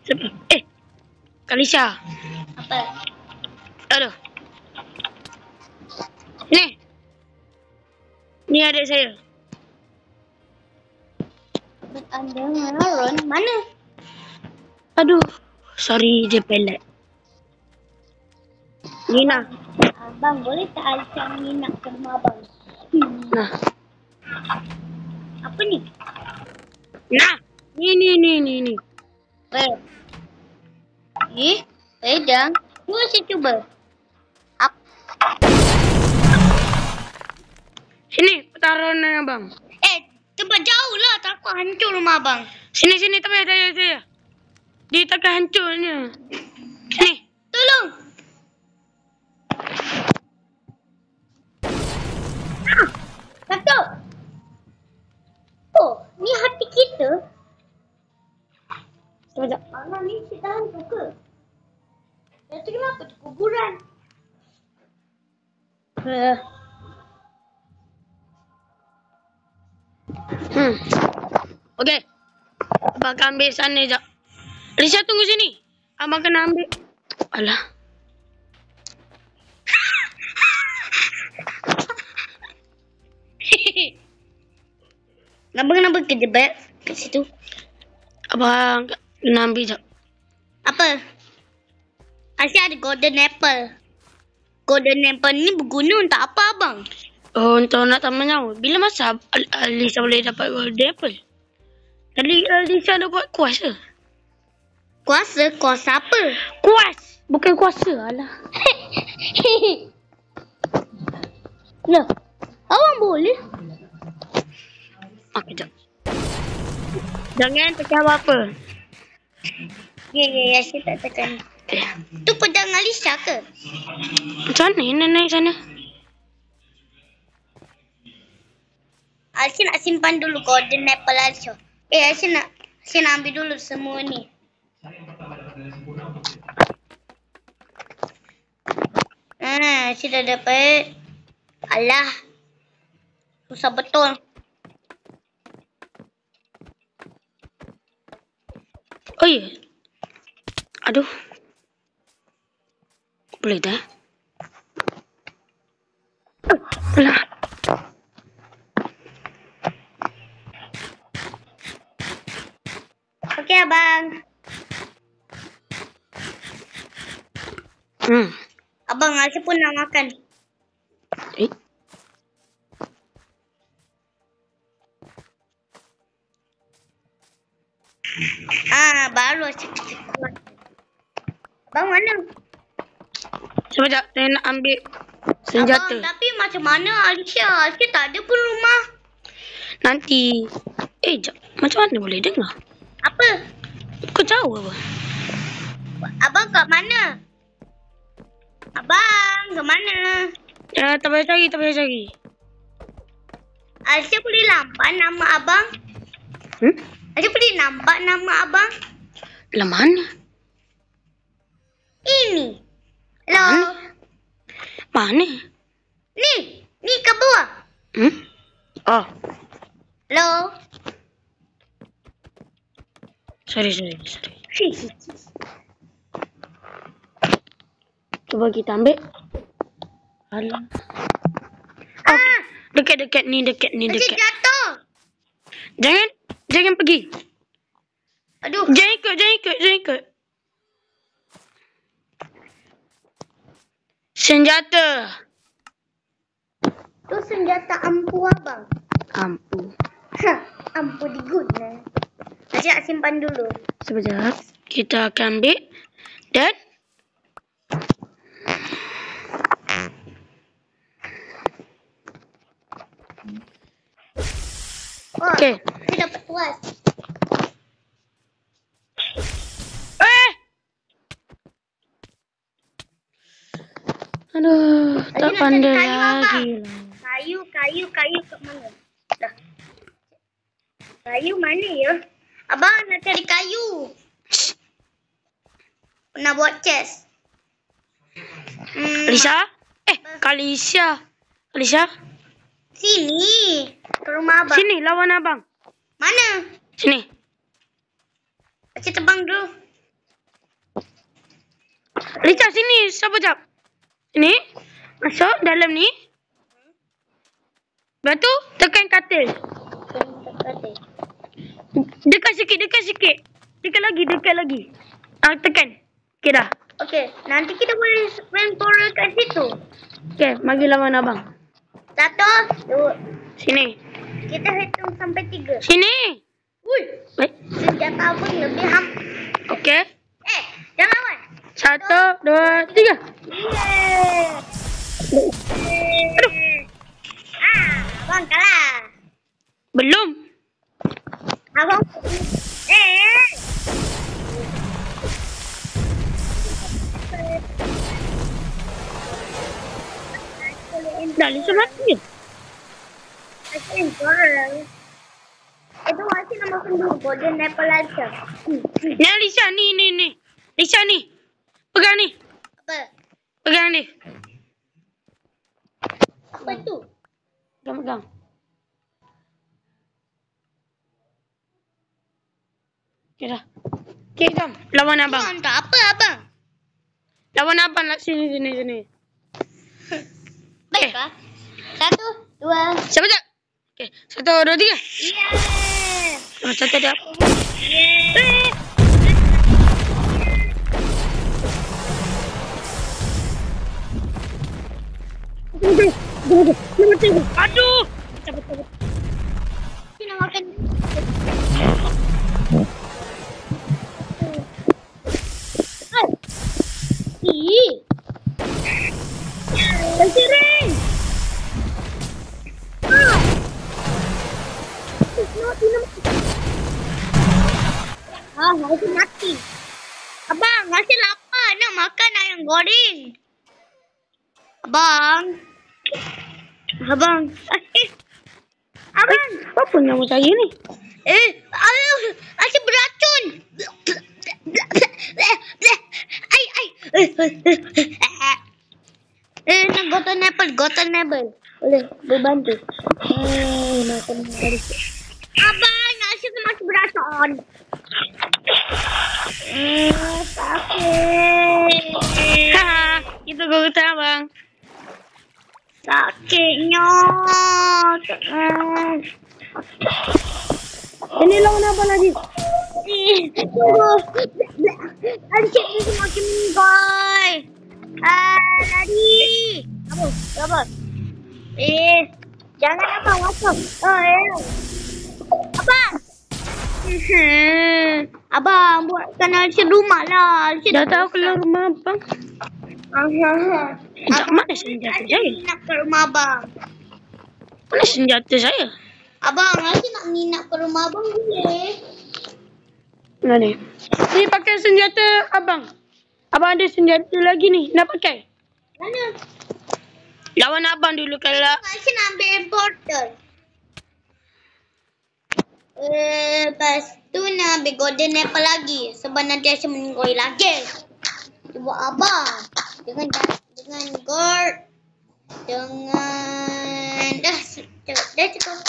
Siapa? Kalisha. Apa? Aduh. Ni adik saya. Anda Aaron mana? Aduh. Sorry, dia pelet. Nina. Abang, boleh tak Aisyah Nina ke rumah abang? Nah. Apa ni? Nah. Ni. Pedang. Tunggu saya cuba. Sini, taruh dengan abang. Tempat jauh lah. Takut hancur rumah abang. Sini, teman saya. Dia takkan hancurnya. Sini. Tolong. Datuk. Oh, ni hati kita. Sekejap. Mana ni cik tahan tu ke? Datuk kenapa tu kuburan? Okey. Abang akan ambil sana sekejap. Risha tunggu sini. Abang kena ambil. Alah. Kenapa kejebak kat situ? Abang kena ambil sekejap. Apa? Asyik ada golden apple. Golden apple ni berguna untuk apa abang? Oh, untuk nak tambah nyawa. Bila masa Alisa boleh dapat golden apple? Tadi Alisa dah buat kuas ke? Kuasa? Kuasa apa? Kuas! Bukan kuasa, alah. Loh, abang boleh? Kejap. Jangan tekan apa-apa. Ya, saya tak tekan. Tu pedang Alisa ke? Macam mana naik sana? Alisa nak simpan dulu golden apple Alisa. Alisa nak ambil dulu semua ni. Alisa dah dapat. Alah. Susah betul. Oh ya. Aduh. Boleh dah. Alah. Okey abang. Abang Alisa pun nak makan. Baru Alisa kuat. Abang mana? Sekejap, saya nak ambil senjata. Abang, tapi macam mana Alisa? Alisa tak ada pun rumah. Nanti. Jap. Macam mana boleh dengar? Apa? Kau jauh apa? Abang kat mana? Abang, ke mana? Ya, tak payah cari. Alisa boleh nampak nama abang? Alisa boleh nampak nama abang? Lah mana? Ini. Hello? Mana? Ni ke bawah? Oh. Hello? Sorry. Cuba kita ambil. Alah. Dekat ni. Alisa jatuh. Jangan pergi. Aduh. Jangan ikut. Senjata. Tu senjata ampu abang. Ampu. Ampu diguna. Alisa simpan dulu. Sekejap. Kita akan ambil. Dan. Okey. Saya dapat tuas. Aduh, tak pandai lagi. Kayu kat mana? Dah. Kayu mana ya? Abang nak cari kayu. Nak buat chest. Alisa? Kalisha. Sini. Ke rumah abang. Sini, lawan abang. Mana? Sini. Alisa terbang dulu. Alisa, sini. Sabar jap. Sini. Masuk dalam ni. Lepas tu, tekan katil. Dekat sikit. Dekat lagi. Tekan. Okey dah. Okey, nanti kita boleh main bola kat situ. Okey, mari lawan abang. 1, 2. Sini. Kita hitung sampai 3. Sini. Ui, Baik. senjata abang lebih Okey. jangan lawan. 1, 2, 3. Yeah. Aduh. Abang kalah. Belum. Abang. Dah Alisa mati. Itu masih nama kenduri Golden Apple Alisa. Ni Alisa, ni. Alisa ni. Pegang ni. Apa? Pegang ni. Apa tu? Pegang. Okey dah. Okey, jom. Lawan abang. Untuk apa abang? Lawan abang lah. Sini. Baiklah. 1, 2. Siapa tak? Okey. 1, 2, 3. Yeah. Satu dah. Yeah. Aduh. Kita makan. Tersiring. Masih mati. Abang, masih lapar nak makan ayam goreng. Abang. Abang. Apa nama saya ni? Masih beracun. Nak gotten apple. Boleh berbantu. Makan dari. Abang, nasi tu masih beracun. Sakit. Itu gotan abang. Sakitnya. Ini lawan apa lagi? Adik ni semakin meninggal. Lari. Apa? Jangan abang masuk. Abang. Abang buatkan Alisa rumah lah. Dah tahu keluar rumah abang. Mana senjata saya? Nak ke rumah abang. Mana senjata saya? Abang, Alisa nak minat ke rumah abang boleh. Mana ni? Ni pakai senjata abang. Abang ada senjata lagi ni. Nak pakai? Mana? Lawan abang dulu kalau... Alisa nak ambil portal. Lepas tu nak ambil golden apple lagi. Sebab nanti Alisa meninggal lagi. Buat abang. Dengan gold. Dah cukup.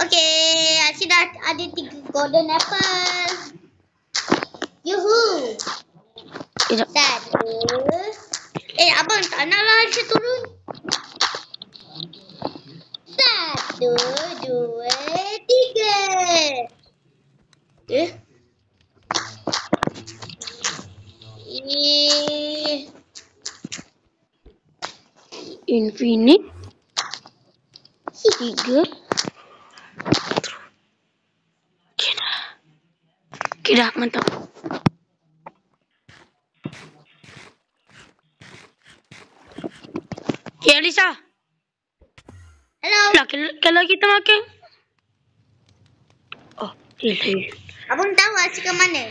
Okey, Alisa dah ada 3 golden apple. Yuhu. Sekejap. 1. Abang tak nak lah Alisa turun. 1, 2, 3. Infinite 3. Okey dah, mantap. Okay, Alisa. Hello. Lah, kalau kita makan. Oh, delay. Abang tahu Alisa ke mana?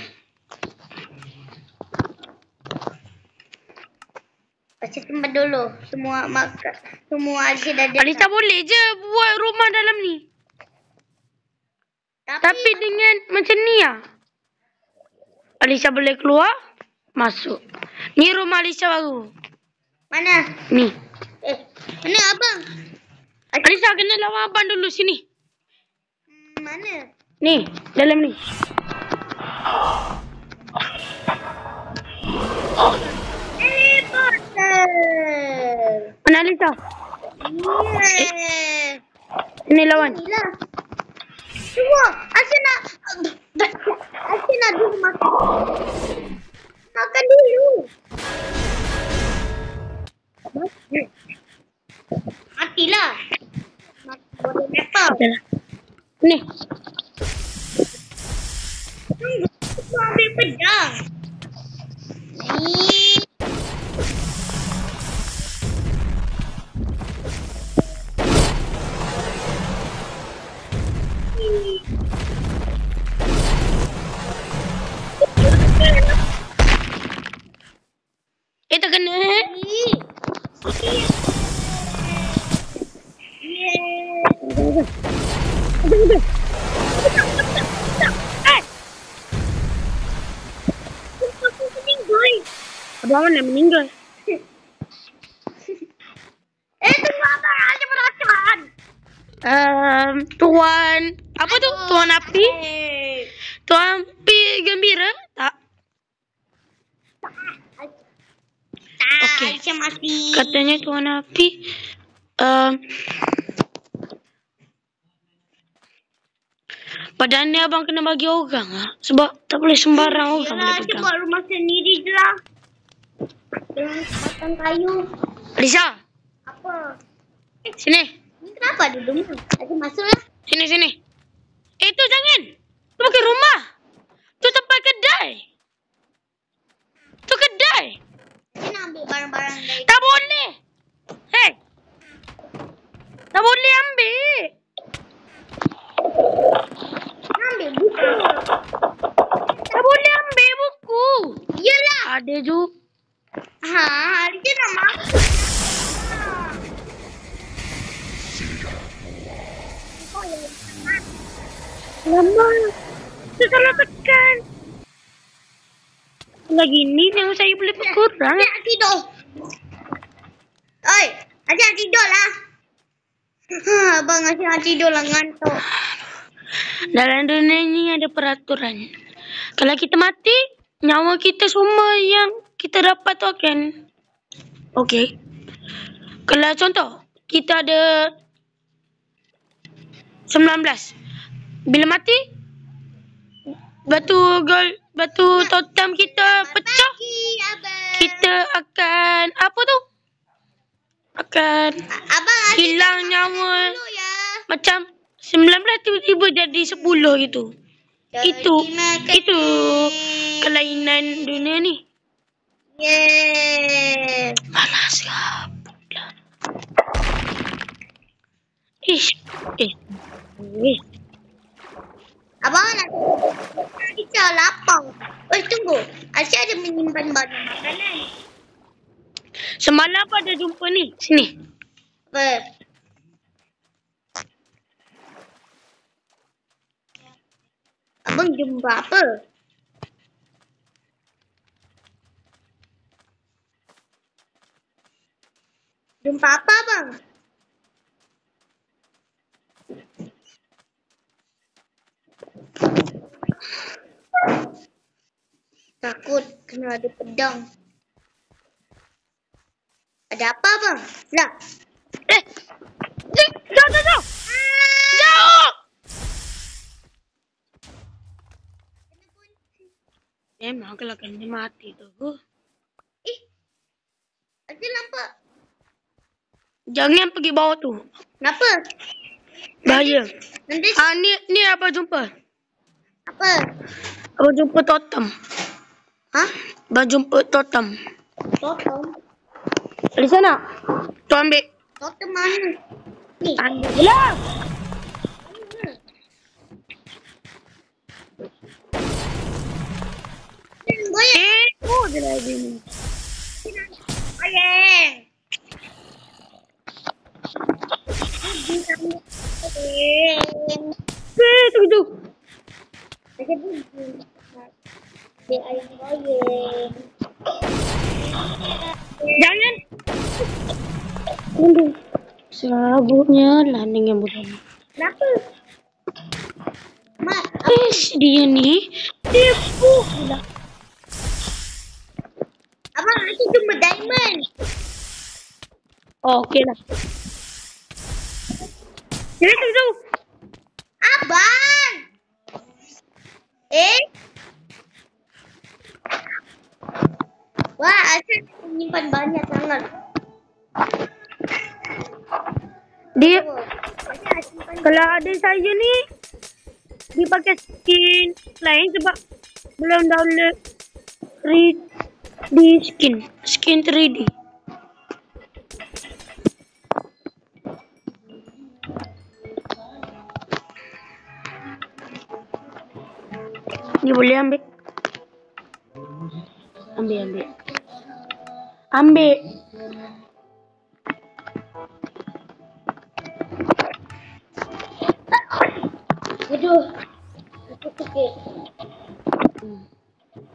Alisa tempat dulu. Semua makan. Semua Alisa dah ada. Alisa boleh je buat rumah dalam ni. Tapi dengan macam ni lah. Alisa boleh keluar, masuk. Ni rumah Alisa baru. Mana? Ni. Mana abang? Alisa kena lawan abang dulu sini. Mana? Ni, dalam ni. Mana Alisa? Ini lawan. Inilah. Cuba. Asyik nak dulu makan. Makan dulu. Matilah. Boleh lepas. Ni. Aku ambil pedang. Ni. Tak kena. Abang nak meninggal. Tunggu abang aja perasaan. Tuan apa tu? Tuan api? Tuan api gembira? Tak. Okey. Aisyah masih. Katanya tuan api pada ni abang kena bagi orang sebab tak boleh sembarang orang boleh pegang. Buat rumah sendiri je lah. Dengan batang kayu. Alisa, Apa? sini. Ni kenapa ada rumah? Ada masuklah. Sini. Tu jangan. Tu bukan rumah. Tu tempat kedai. Tu kedai. Saya nak ambil barang-barang dari. Tak boleh. Hei. Tak boleh ambil. Ambil buku. Tak boleh ambil buku. Yelah. Ada juga. Dia nak masuk. Lama. Tu salah tekan. Lagi ni yang saya boleh berkurang. Asyik nak tidur. Oi, Asyik nak tidur lah. Abang Asyik nak tidur lah, ngantuk. Dalam dunia ni ada peraturan. Kalau kita mati, nyawa kita semua yang kita dapat tu akan. Okey. Kalau contoh, kita ada 19. Bila mati, batu totem kita pecah. Kita akan apa tu? Akan Abang hilang nyawa. dulu ya. Macam 19 tiba-tiba jadi 10 gitu. Itu kelainan dunia ni. Yeay. Malas pula. Ish. Abang nak kita lapar. Tunggu. Asyik ada menyimpan banyak makanan. Semalam apa ada jumpa ni? Sini. Apa? Abang jumpa apa? Jumpa apa, abang? Takut kena ada pedang. Ada apa, bang? Lah. Jauh. Jauh. Memang kalau kena mati tu. Ada nampak. Jangan pergi bawah tu. Kenapa? Bahaya. Nanti Ni apa jumpa? apa? Apa jumpa totem. Hah? Berjumpa totem. Totem? Di sana. Tu ambil. Totem mana? Ni. Ambil je lah. Goyang. Je lagi ni. Goyang. Tunggu. Dia air goyang. Jangan. Tunggu. Serabutnya landing yang bodoh. Kenapa? Mak, Dia ni tipu. abang nanti jumpa diamond. Oh, okey lah. Itu. Abang! Wah, Asyik menyimpan banyak sangat. Dia, Asyik simpan kalau ada saya ni, dia pakai skin lain sebab belum download 3D skin 3D. Ni boleh ambil. Ambil. Aduh. Aku sakit.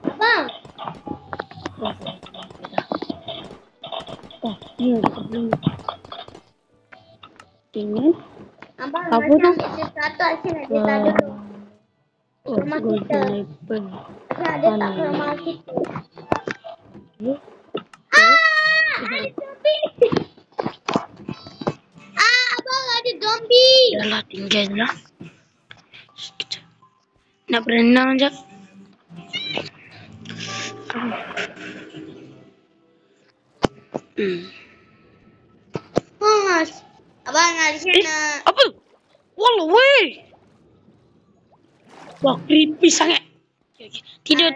Abang. Oh, ni belum. Tinggal. Abang, Apa nanti tu? ambil sesuatu Asyik nak letak dulu. Oh, Rumah golden kita. apple. Asyik ada tak ke rumah kita? Okay. Ada zombie. Abang ada zombie. Yalah, tinggal lah. Sekejap. Nak berenang je. Mas. Abang Asyik nak. Apa? Wallah, weh. Wah, creepy sangat. Tidur.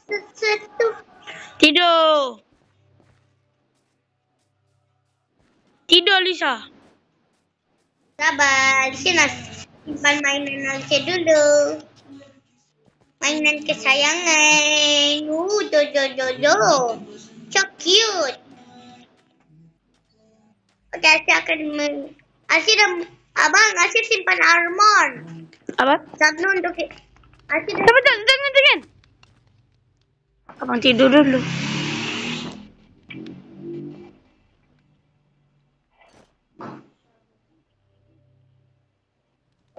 Sesuatu. Tidur, Lisa. Sabar, Asyik nak simpan mainan Asyik dulu. Mainan kesayangan. Jo. So cute. Okay, Asyik akan Asyik dah. Abang, Asyik simpan armor. Apa? Sablon untuk Asyik dah. Jangan. Abang tidur dulu.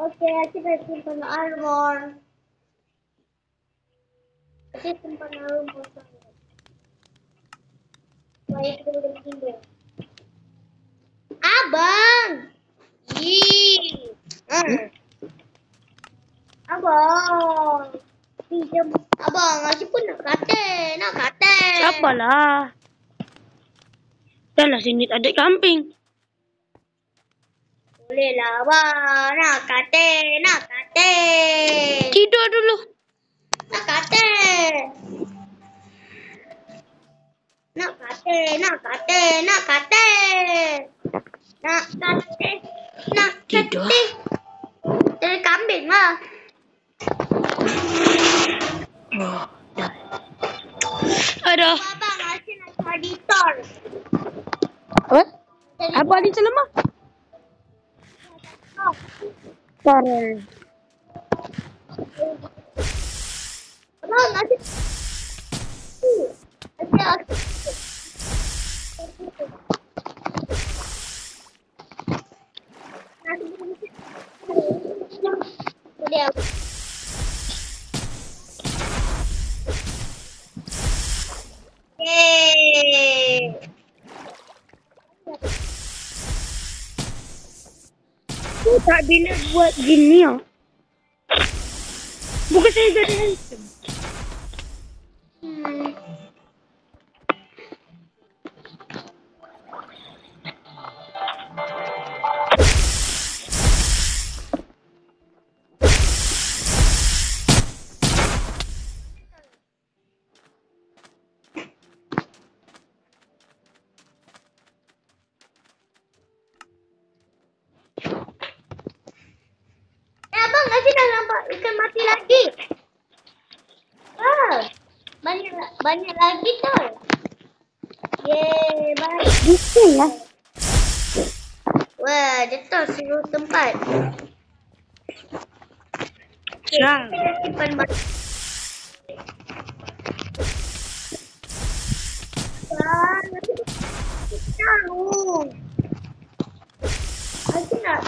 Okay, Asyik dah simpan armor. Asyik simpan armor. Supaya kita boleh tidur. Abang! Abang! Pinjam. Abang, Asyik pun nak katil. Sabarlah. Dah lah sini tak ada kambing. Boleh lah, abang. Nak katil. Tidur dulu. Nak katil. Tidur. Dari kambing lah. Oh, dah. Aduh. Abang, Asyik nak cari tor. Apa? Apa di celemah? Sorry. Abang, Asyik. Aku tak bila buat gini ya. Bukan saya jadi handsome. Abang, Asyik dah nampak ikan mati lagi. Banyak lagi tol. Yeay, baik. Betul lah. Wah, dia tahu seluruh tempat. Serang. Kita simpan batu. Tahu. Asyik nak.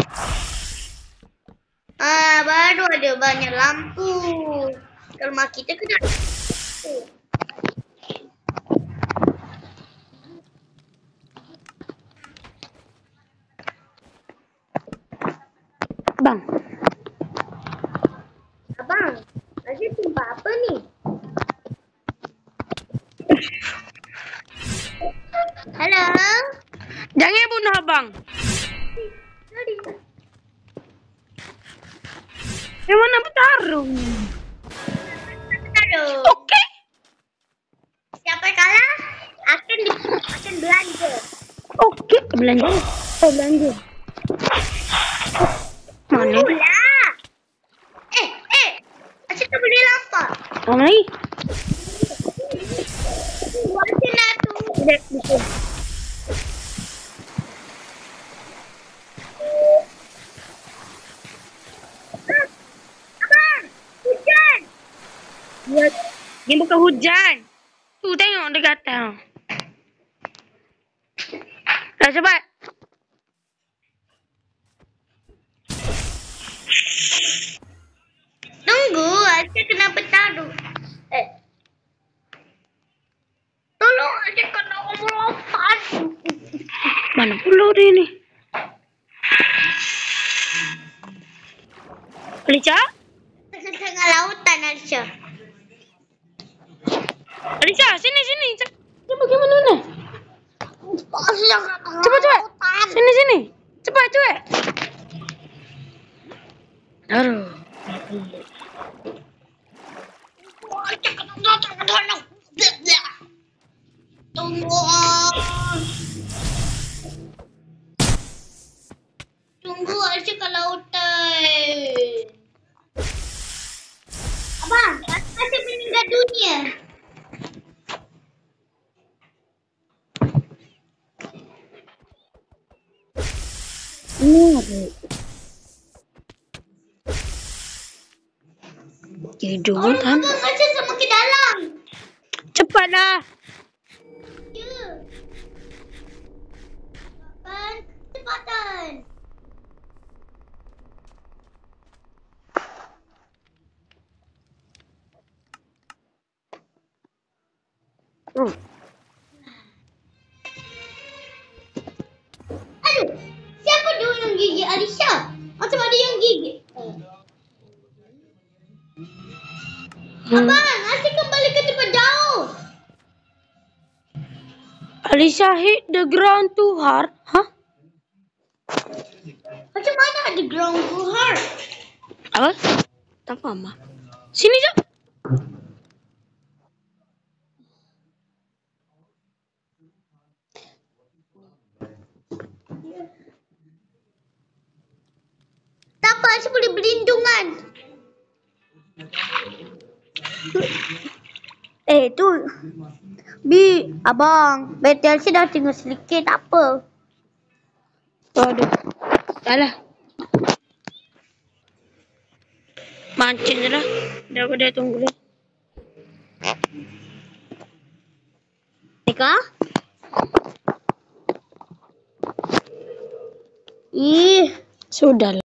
Baru ada banyak lampu. Kalau rumah kita kena. Bang. Abang, lagi tumpah apa ni? Halo? Jangan bunuh abang. Sorry. Yang mana bertarung? Aduh. Oke. Siapa kalah akan belanja. Oke, belanja. Belanja. Mana? Pula. Asyik tak boleh lapar. Mana lagi? Buat sini tu. Dek, bisa. Abang, hujan. Ya, ini bukan hujan. Tu tengok dekat atas. Dah cepat. Tunggu, Asyik kena bertaruh. Tolong Asyik kena melompat. Mana pula dia ni? Alicia? Tengah lautan Asyik. Alicia, sini. Cepat bagaimana ni? Cepat. Sini. Cepat. Aduh. Tunggu Asyik ke lautan. Abang, Asyik meninggal dunia. Tidur kan? Abang Asyik sama ke dalam. Cepatlah. Ya. Abang, cepatan. Aduh, siapa dulu yang gigit Alisha? Macam ada yang gigit. Abang, Asyik kembali ke tempat jauh. Alicia hit the ground too hard. Hah? Macam mana ada ground too hard? Apa? Tak faham ah. Sini je. Tak apa, Asyik boleh berlindungan. Tu abang, bateri Asyik dah tinggal sedikit, tak apa. Aduh. Salah. Mancing je lah. Dah tunggu lah. Eka? Sudah lah.